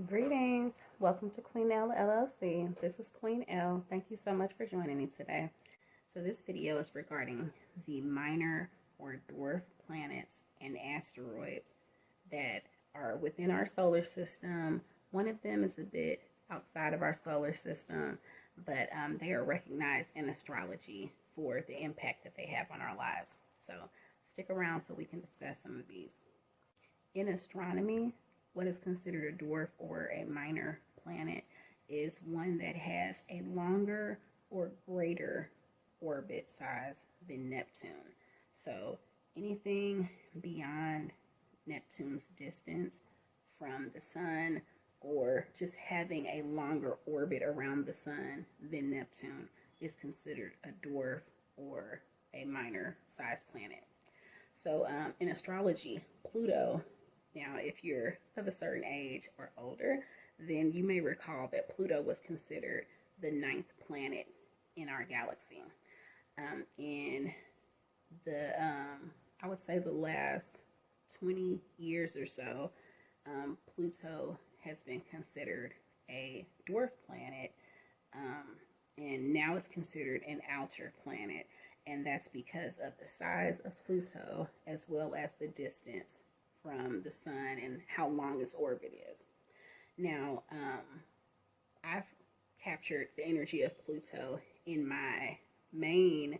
Greetings. Welcome to TheQueenElle LLC. This is TheQueenElle. Thank you so much for joining me today. So this video is regarding the minor or dwarf planets and asteroids that are within our solar system. One of them is a bit outside of our solar system, but they are recognized in astrology for the impact that they have on our lives. So stick around so we can discuss some of these. In astronomy, what is considered a dwarf or a minor planet is one that has a longer or greater orbit size than Neptune. So anything beyond Neptune's distance from the sun, or just having a longer orbit around the sun than Neptune, is considered a dwarf or a minor sized planet. So in astrology, Pluto, now if you're of a certain age or older, then you may recall that Pluto was considered the 9th planet in our galaxy. In the, I would say the last 20 years or so, Pluto has been considered a dwarf planet, and now it's considered an outer planet, and that's because of the size of Pluto as well as the distance from the sun and how long its orbit is. Now, I've captured the energy of Pluto in my main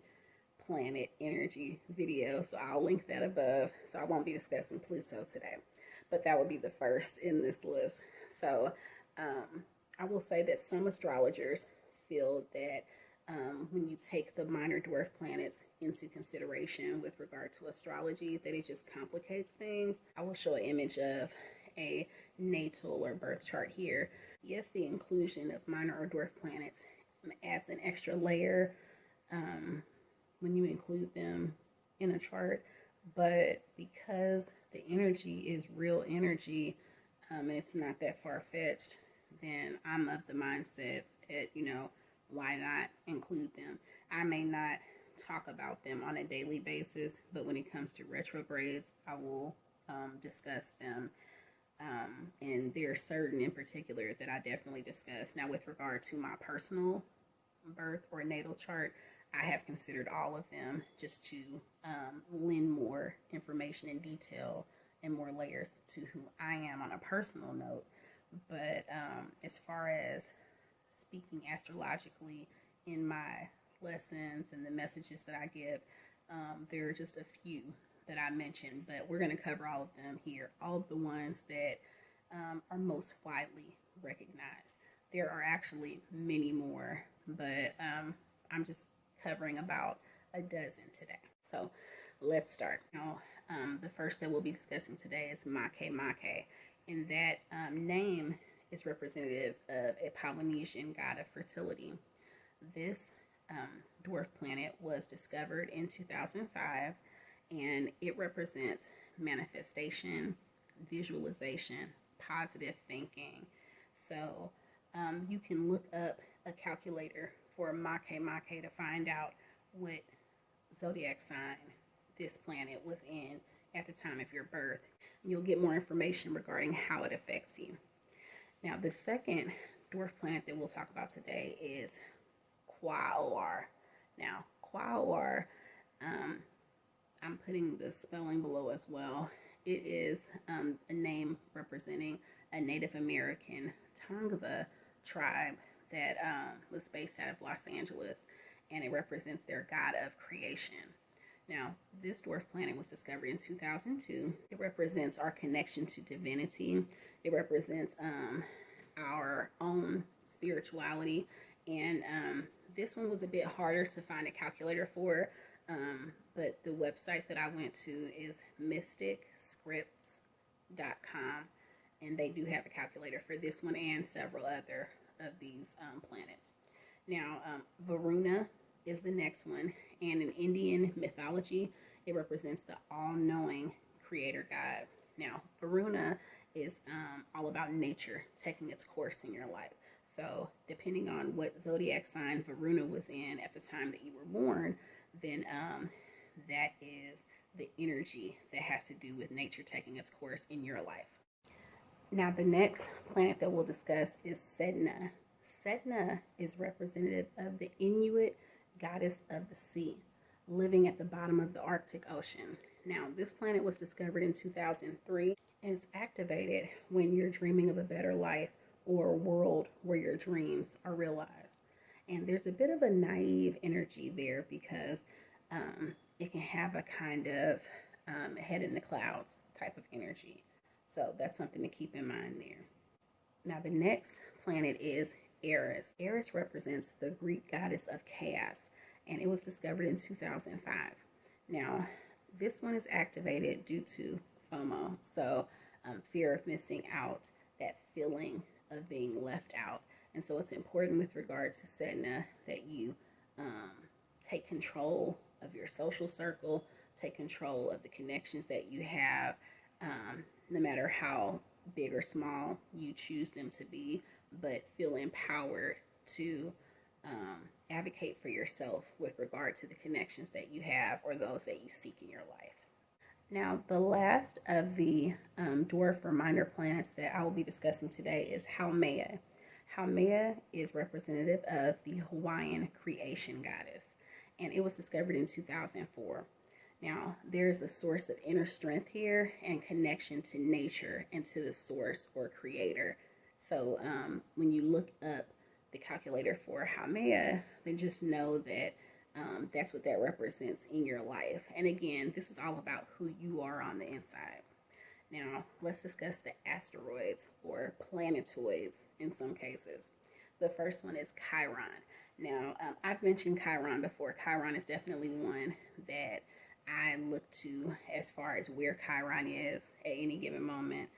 planet energy video, so I'll link that above. So I won't be discussing Pluto today, but that would be the first in this list. So I will say that some astrologers feel that when you take the minor dwarf planets into consideration with regard to astrology, that it just complicates things. I will show an image of a natal or birth chart here. Yes, the inclusion of minor or dwarf planets adds an extra layer when you include them in a chart, but because the energy is real energy, and it's not that far-fetched, then I'm of the mindset that, why not include them? I may not talk about them on a daily basis, but when it comes to retrogrades, I will discuss them. And there are certain in particular that I definitely discuss. Now, with regard to my personal birth or natal chart, I have considered all of them just to lend more information and detail and more layers to who I am on a personal note. But as far as speaking astrologically in my lessons and the messages that I give, there are just a few that I mentioned, but we're going to cover all of them here, all of the ones that are most widely recognized. There are actually many more, but I'm just covering about a dozen today. So let's start. Now, the first that we'll be discussing today is Makemake, and that name is representative of a Polynesian god of fertility. This dwarf planet was discovered in 2005, and it represents manifestation, visualization, positive thinking. So you can look up a calculator for Makemake to find out what zodiac sign this planet was in at the time of your birth. You'll get more information regarding how it affects you. Now, the second dwarf planet that we'll talk about today is Quaoar. Now, Quaoar, I'm putting the spelling below as well. It is a name representing a Native American Tongva tribe that was based out of Los Angeles, and it represents their god of creation. Now, this dwarf planet was discovered in 2002. It represents our connection to divinity. It represents our own spirituality. And this one was a bit harder to find a calculator for, but the website that I went to is mysticscripts.com, and they do have a calculator for this one and several other of these planets. Now, Varuna is the next one, and in Indian mythology, it represents the all-knowing creator god. Now, Varuna is all about nature taking its course in your life. So depending on what zodiac sign Varuna was in at the time that you were born, then that is the energy that has to do with nature taking its course in your life. Now, the next planet that we'll discuss is Sedna. Sedna is representative of the Inuit goddess of the sea, living at the bottom of the Arctic Ocean. Now, this planet was discovered in 2003 and is activated when you're dreaming of a better life or a world where your dreams are realized. And there's a bit of a naive energy there because it can have a kind of head in the clouds type of energy. So that's something to keep in mind there. Now, the next planet is Eris. Eris represents the Greek goddess of chaos, and it was discovered in 2005. Now, this one is activated due to FOMO, so fear of missing out, that feeling of being left out. And so it's important with regard to Sedna that you take control of your social circle, take control of the connections that you have, no matter how big or small you choose them to be, but feel empowered to advocate for yourself with regard to the connections that you have or those that you seek in your life. Now, the last of the dwarf or minor planets that I will be discussing today is Haumea. Haumea is representative of the Hawaiian creation goddess, and it was discovered in 2004. Now, there's a source of inner strength here and connection to nature and to the source or creator. So when you look up the calculator for Haumea, then just know that that's what that represents in your life. And again, this is all about who you are on the inside. Now, let's discuss the asteroids or planetoids in some cases. The first one is Chiron. Now, I've mentioned Chiron before. Chiron is definitely one that I look to as far as where Chiron is at any given moment.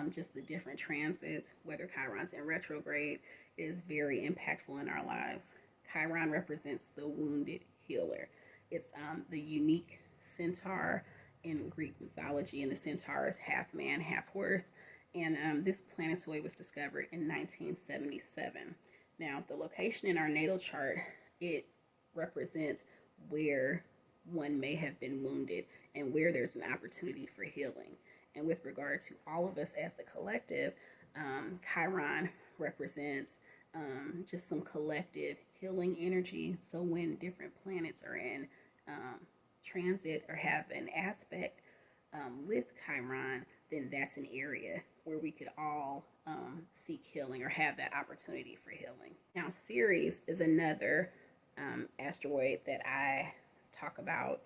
Just the different transits, whether Chiron's in retrograde, is very impactful in our lives. Chiron represents the wounded healer. It's the unique centaur in Greek mythology, and the centaur is half man, half horse. And this planetoid was discovered in 1977. Now, the location in our natal chart, it represents where one may have been wounded and where there's an opportunity for healing. And with regard to all of us as the collective, Chiron represents just some collective healing energy. So when different planets are in transit or have an aspect with Chiron, then that's an area where we could all seek healing or have that opportunity for healing. Now, Ceres is another asteroid that I talk about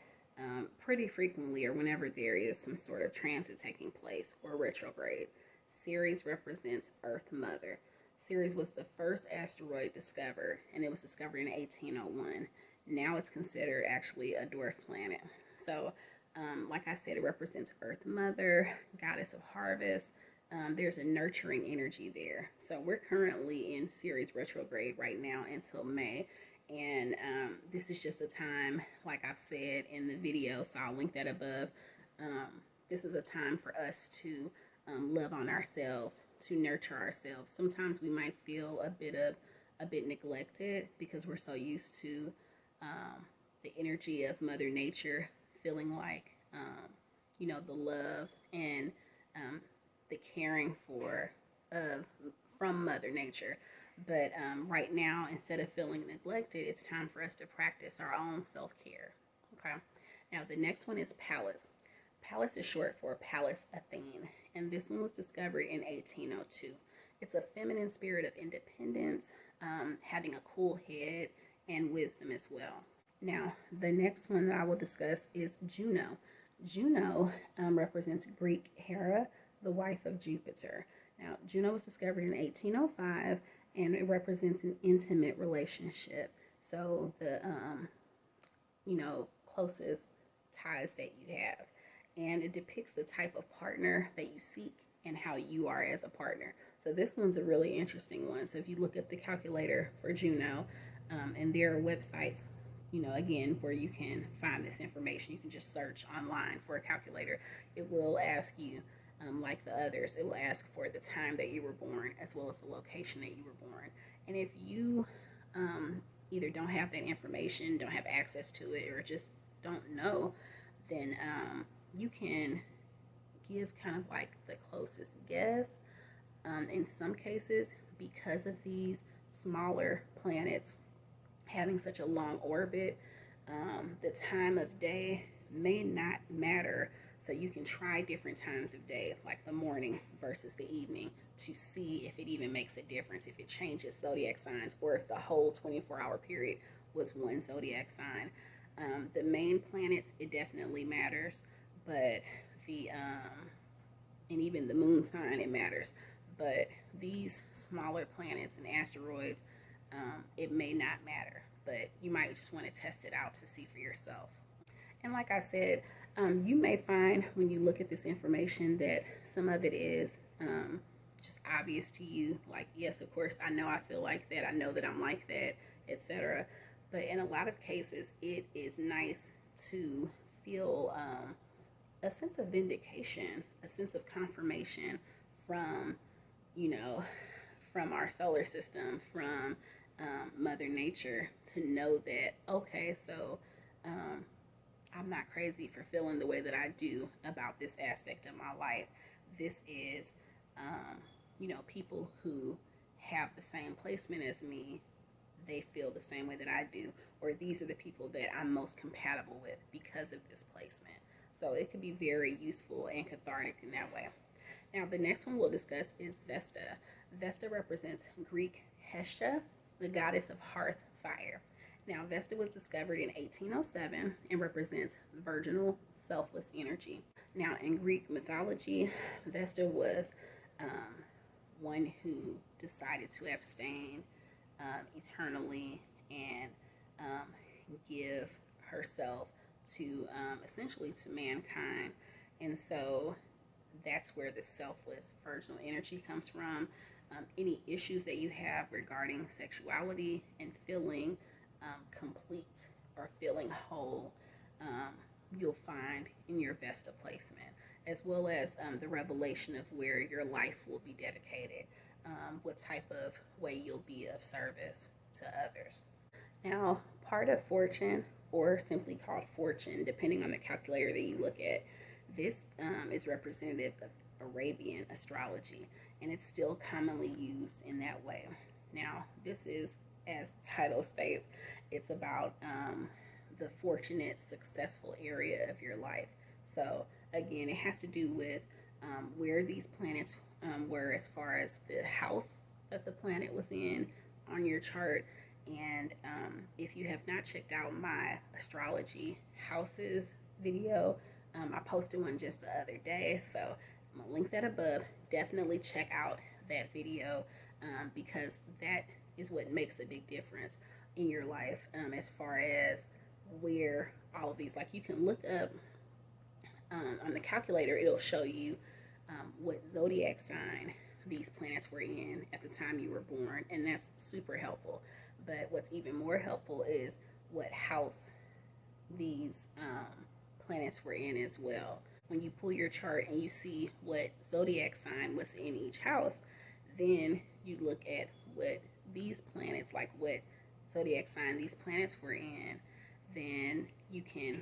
pretty frequently or whenever there is some sort of transit taking place or retrograde. Ceres represents Earth Mother. Ceres was the first asteroid discovered, and it was discovered in 1801. Now it's considered actually a dwarf planet. So, like I said, it represents Earth Mother, goddess of harvest. There's a nurturing energy there. So we're currently in Ceres retrograde right now until May. And this is just a time, like I've said in the video, so I'll link that above. This is a time for us to love on ourselves, to nurture ourselves. Sometimes we might feel a bit neglected because we're so used to the energy of Mother Nature, feeling like the love and the caring from Mother Nature. But right now, instead of feeling neglected, it's time for us to practice our own self-care. Okay. Now, the next one is Pallas. Pallas is short for Pallas Athene, and this one was discovered in 1802. It's a feminine spirit of independence, having a cool head and wisdom as well. Now, the next one that I will discuss is Juno. Juno represents Greek Hera, the wife of Jupiter. Now, Juno was discovered in 1805, and it represents an intimate relationship. So the, closest ties that you have. And it depicts the type of partner that you seek and how you are as a partner. So this one's a really interesting one. So if you look up the calculator for Juno, and there are websites, again, where you can find this information. You can just search online for a calculator. It will ask you, like the others, it will ask for the time that you were born as well as the location that you were born. And if you either don't have that information, don't have access to it, or just don't know, then you can give kind of like the closest guess, In some cases, because of these smaller planets having such a long orbit, the time of day may not matter. So you can try different times of day, like the morning versus the evening, to see if it even makes a difference, if it changes zodiac signs, or if the whole 24-hour period was one zodiac sign. The main planets, it definitely matters, but and even the moon sign, it matters. But these smaller planets and asteroids, it may not matter, but you might just want to test it out to see for yourself. And like I said, you may find when you look at this information that some of it is just obvious to you. Like, yes, of course, I know I feel like that. I know that I'm like that, etc. But in a lot of cases, it is nice to feel a sense of vindication, a sense of confirmation from, you know, from our solar system, from Mother Nature, to know that, okay, so I'm not crazy for feeling the way that I do about this aspect of my life. This is, people who have the same placement as me, they feel the same way that I do, or these are the people that I'm most compatible with because of this placement. So it could be very useful and cathartic in that way. Now, the next one we'll discuss is Vesta. Vesta represents Greek Hestia, the goddess of hearth fire. Now, Vesta was discovered in 1807 and represents virginal, selfless energy. Now, in Greek mythology, Vesta was one who decided to abstain eternally and give herself to essentially to mankind. And so that's where the selfless virginal energy comes from. Any issues that you have regarding sexuality and feeling complete or feeling whole, you'll find in your Vesta placement, as well as the revelation of where your life will be dedicated, what type of way you'll be of service to others. Now, part of fortune, or simply called fortune, depending on the calculator that you look at, this is representative of Arabian astrology, and it's still commonly used in that way. Now, this is, as the title states, it's about the fortunate, successful area of your life. So, again, it has to do with where these planets were as far as the house that the planet was in on your chart. And if you have not checked out my astrology houses video, I posted one just the other day, so I'm going to link that above. Definitely check out that video because that is what makes a big difference in your life as far as where all of these, like, you can look up on the calculator, it'll show you what zodiac sign these planets were in at the time you were born, and that's super helpful. But what's even more helpful is what house these planets were in as well. When you pull your chart and you see what zodiac sign was in each house, then you look at what these planets, like what zodiac sign these planets were in, then you can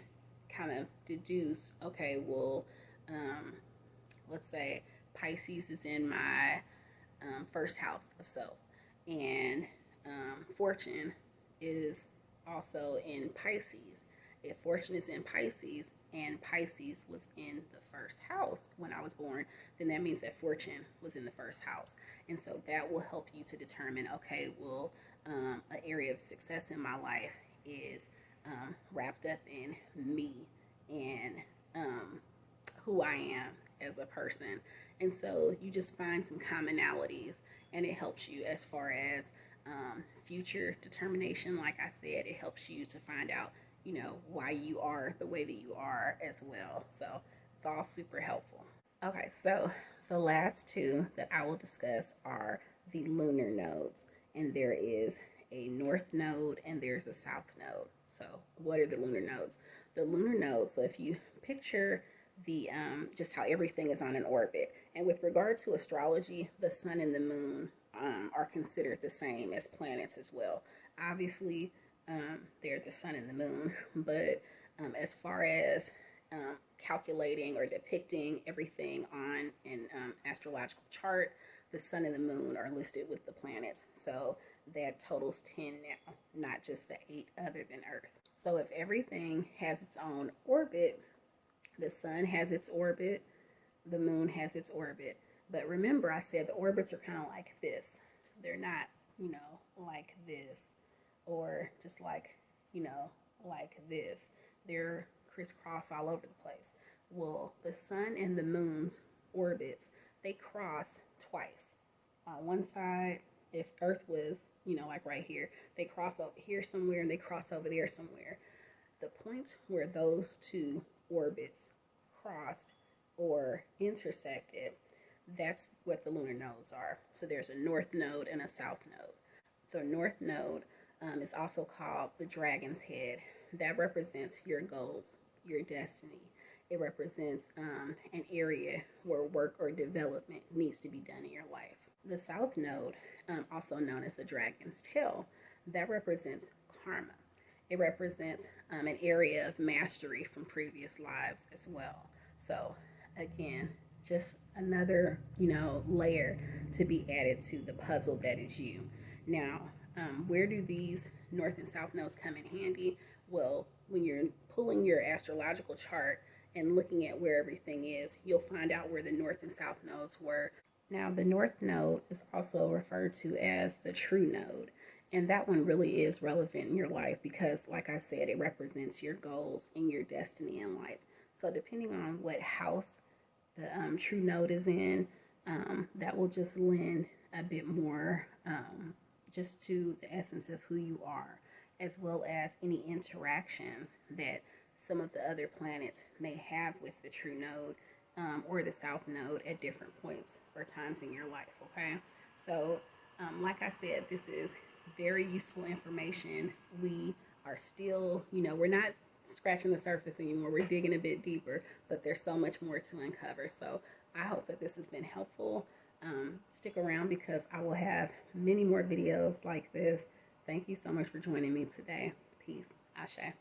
kind of deduce, okay, well, let's say Pisces is in my first house of self, and fortune is also in Pisces. If fortune is in Pisces and Pisces was in the first house when I was born, then that means that fortune was in the first house. And so that will help you to determine, okay, well, an area of success in my life is wrapped up in me and who I am as a person. And so you just find some commonalities, and it helps you as far as future determination. Like I said, it helps you to find out, why you are the way that you are as well. So it's all super helpful. Okay, so the last two that I will discuss are the lunar nodes, and there is a north node and there's a south node. So what are the lunar nodes? The lunar nodes, so if you picture the just how everything is on an orbit, and with regard to astrology, the sun and the moon are considered the same as planets as well. Obviously, they're the sun and the moon, but as far as calculating or depicting everything on an astrological chart, the sun and the moon are listed with the planets. So that totals 10 now, not just the 8 other than Earth. So if everything has its own orbit, the sun has its orbit, the moon has its orbit. But remember, I said the orbits are kind of like this. They're not, like this, or just like, like this. They're crisscross all over the place. Well, the sun and the moon's orbits, they cross twice. On one side, if Earth was, like right here, they cross over here somewhere and they cross over there somewhere. The point where those two orbits crossed or intersected, that's what the lunar nodes are. So there's a north node and a south node. The north node is also called the dragon's head. That represents your goals, your destiny. It represents an area where work or development needs to be done in your life. The south node, also known as the dragon's tail, that represents karma. It represents an area of mastery from previous lives as well. So again, just another, layer to be added to the puzzle that is you. Now, where do these north and south nodes come in handy? Well, when you're pulling your astrological chart and looking at where everything is, you'll find out where the north and south nodes were. Now, the north node is also referred to as the true node. And that one really is relevant in your life because, like I said, it represents your goals and your destiny in life. So depending on what house the true node is in, that will just lend a bit more just to the essence of who you are, as well as any interactions that some of the other planets may have with the true node or the south node at different points or times in your life, okay? So, like I said, this is very useful information. We are still, we're not scratching the surface anymore. We're digging a bit deeper, but there's so much more to uncover. So I hope that this has been helpful. Stick around because I will have many more videos like this. Thank you so much for joining me today. Peace. Ashe.